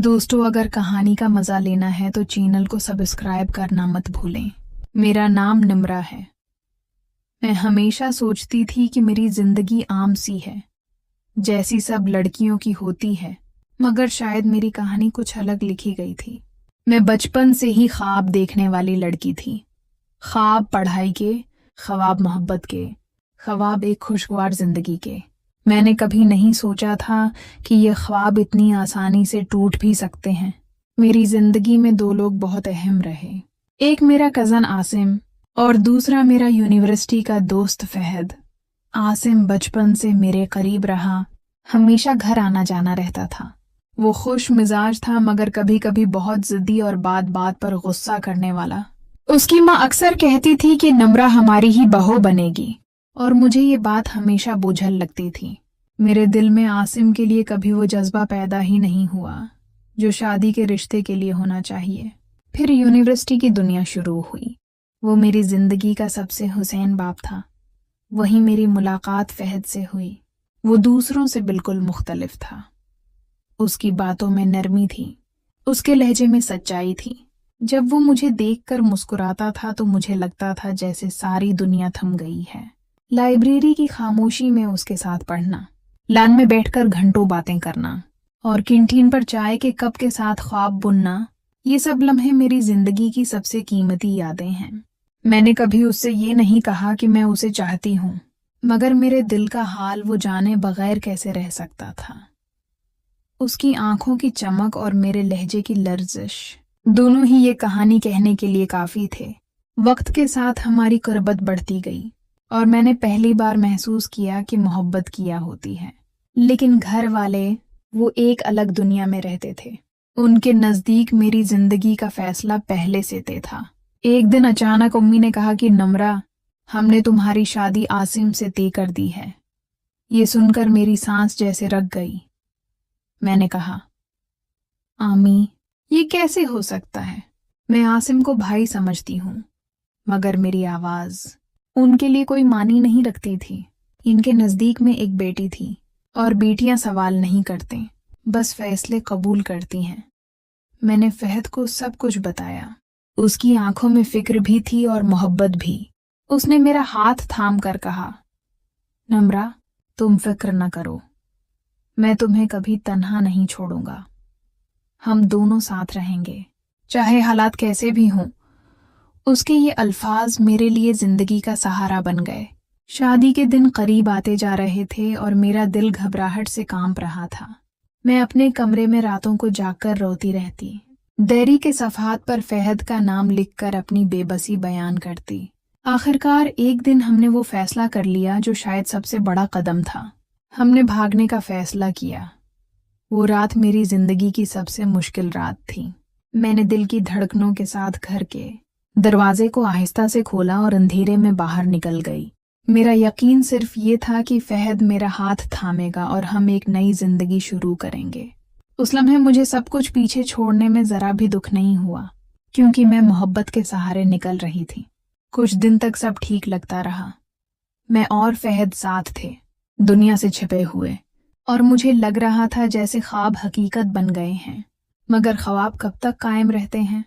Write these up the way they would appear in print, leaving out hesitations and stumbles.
दोस्तों, अगर कहानी का मजा लेना है तो चैनल को सब्सक्राइब करना मत भूलें। मेरा नाम निम्रा है। मैं हमेशा सोचती थी कि मेरी जिंदगी आम सी है, जैसी सब लड़कियों की होती है, मगर शायद मेरी कहानी कुछ अलग लिखी गई थी। मैं बचपन से ही ख्वाब देखने वाली लड़की थी। ख्वाब पढ़ाई के, ख्वाब मोहब्बत के, ख्वाब एक खुशगवार जिंदगी के। मैंने कभी नहीं सोचा था कि ये ख्वाब इतनी आसानी से टूट भी सकते हैं। मेरी जिंदगी में दो लोग बहुत अहम रहे। एक मेरा कज़न आसिम और दूसरा मेरा यूनिवर्सिटी का दोस्त फहद। आसिम बचपन से मेरे करीब रहा, हमेशा घर आना जाना रहता था। वो खुश मिजाज था, मगर कभी कभी बहुत जिद्दी और बात बात पर गुस्सा करने वाला। उसकी माँ अक्सर कहती थी कि निम्रा हमारी ही बहू बनेगी, और मुझे ये बात हमेशा बोझल लगती थी। मेरे दिल में आसिम के लिए कभी वो जज्बा पैदा ही नहीं हुआ जो शादी के रिश्ते के लिए होना चाहिए। फिर यूनिवर्सिटी की दुनिया शुरू हुई। वो मेरी जिंदगी का सबसे हुसैन बाप था। वहीं मेरी मुलाकात फहद से हुई। वो दूसरों से बिल्कुल मुख्तलिफ था। उसकी बातों में नरमी थी, उसके लहजे में सच्चाई थी। जब वो मुझे देखकर मुस्कुराता था तो मुझे लगता था जैसे सारी दुनिया थम गई है। लाइब्रेरी की खामोशी में उसके साथ पढ़ना, लान में बैठकर घंटों बातें करना और कैंटीन पर चाय के कप के साथ ख्वाब बुनना, ये सब लम्हे मेरी जिंदगी की सबसे कीमती यादें हैं। मैंने कभी उससे ये नहीं कहा कि मैं उसे चाहती हूँ, मगर मेरे दिल का हाल वो जाने बगैर कैसे रह सकता था। उसकी आंखों की चमक और मेरे लहजे की लर्जिश, दोनों ही ये कहानी कहने के लिए काफी थे। वक्त के साथ हमारी कुर्बत बढ़ती गई और मैंने पहली बार महसूस किया कि मोहब्बत किया होती है। लेकिन घर वाले, वो एक अलग दुनिया में रहते थे। उनके नजदीक मेरी जिंदगी का फैसला पहले से तय था। एक दिन अचानक अम्मी ने कहा कि निम्रा, हमने तुम्हारी शादी आसिम से तय कर दी है। ये सुनकर मेरी सांस जैसे रुक गई। मैंने कहा, आमी, ये कैसे हो सकता है? मैं आसिम को भाई समझती हूँ, मगर मेरी आवाज उनके लिए कोई मानी नहीं रखती थी। इनके नजदीक में एक बेटी थी और बेटियां सवाल नहीं करते, बस फैसले कबूल करती हैं। मैंने फहद को सब कुछ बताया। उसकी आंखों में फिक्र भी थी और मोहब्बत भी। उसने मेरा हाथ थाम कर कहा, निम्रा, तुम फिक्र न करो, मैं तुम्हें कभी तन्हा नहीं छोड़ूंगा। हम दोनों साथ रहेंगे, चाहे हालात कैसे भी हों। उसके ये अल्फाज मेरे लिए जिंदगी का सहारा बन गए। शादी के दिन करीब आते जा रहे थे और मेरा दिल घबराहट से कांप रहा था। मैं अपने कमरे में रातों को जागकर रोती रहती, डायरी के सफ़हात पर फहद का नाम लिखकर अपनी बेबसी बयान करती। आखिरकार एक दिन हमने वो फैसला कर लिया जो शायद सबसे बड़ा कदम था। हमने भागने का फैसला किया। वो रात मेरी जिंदगी की सबसे मुश्किल रात थी। मैंने दिल की धड़कनों के साथ घर के दरवाजे को आहिस्ता से खोला और अंधेरे में बाहर निकल गई। मेरा यकीन सिर्फ ये था कि फहद मेरा हाथ थामेगा और हम एक नई जिंदगी शुरू करेंगे। उस लम्हे मुझे सब कुछ पीछे छोड़ने में जरा भी दुख नहीं हुआ, क्योंकि मैं मोहब्बत के सहारे निकल रही थी। कुछ दिन तक सब ठीक लगता रहा। मैं और फहद साथ थे, दुनिया से छिपे हुए, और मुझे लग रहा था जैसे ख्वाब हकीकत बन गए हैं। मगर ख्वाब कब तक कायम रहते हैं?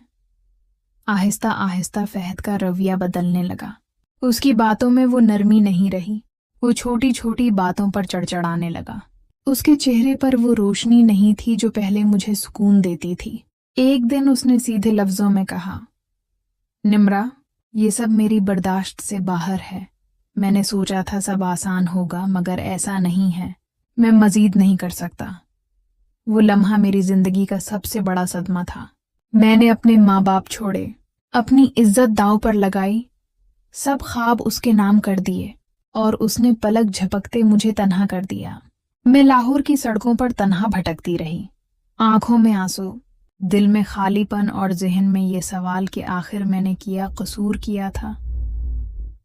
आहिस्ता आहिस्ता फहद का रवैया बदलने लगा। उसकी बातों में वो नरमी नहीं रही। वो छोटी छोटी बातों पर चढ़चढ़ाने लगा। उसके चेहरे पर वो रोशनी नहीं थी जो पहले मुझे सुकून देती थी। एक दिन उसने सीधे लफ्जों में कहा, निम्रा, ये सब मेरी बर्दाश्त से बाहर है। मैंने सोचा था सब आसान होगा, मगर ऐसा नहीं है। मैं मजीद नहीं कर सकता। वो लम्हा मेरी जिंदगी का सबसे बड़ा सदमा था। मैंने अपने माँ बाप छोड़े, अपनी इज्जत दांव पर लगाई, सब ख्वाब उसके नाम कर दिए, और उसने पलक झपकते मुझे तन्हा कर दिया। मैं लाहौर की सड़कों पर तन्हा भटकती रही, आंखों में आंसू, दिल में खालीपन और जहन में ये सवाल कि आखिर मैंने क्या कसूर किया था।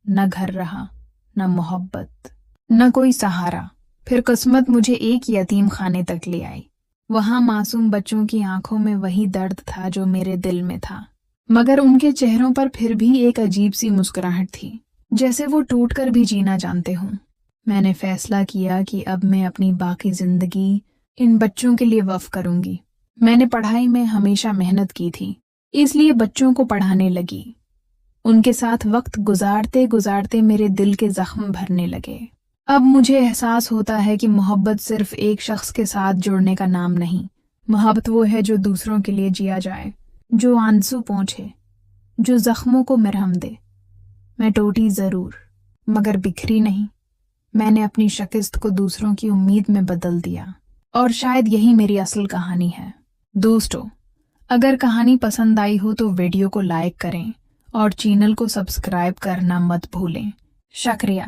न घर रहा, न मोहब्बत, न कोई सहारा। फिर किस्मत मुझे एक यतीम खाने तक ले आई। वहां मासूम बच्चों की आंखों में वही दर्द था जो मेरे दिल में था, मगर उनके चेहरों पर फिर भी एक अजीब सी मुस्कुराहट थी, जैसे वो टूट कर भी जीना जानते हों। मैंने फैसला किया कि अब मैं अपनी बाकी जिंदगी इन बच्चों के लिए वक्फ करूंगी। میں نے پڑھائی میں ہمیشہ محنت کی تھی، اس لیے بچوں کو پڑھانے لگی۔ ان کے ساتھ وقت گزارتے گزارتے میرے دل کے زخم بھرنے لگے۔ اب مجھے احساس ہوتا ہے کہ محبت صرف ایک شخص کے ساتھ جڑنے کا نام نہیں، محبت وہ ہے جو دوسروں کے لیے جیا جائے، جو آنسو پہنچے، جو زخموں کو مرہم دے۔ میں ٹوٹی ضرور، مگر بکھری نہیں۔ میں نے اپنی شکست کو دوسروں کی امید میں بدل دیا، اور شاید یہی میری اصل کہانی ہے۔ دوستو، اگر کہانی پسند آئی ہو تو ویڈیو کو لائک کریں اور چینل کو سبسکرائب کرنا مت بھولیں۔ شکریہ۔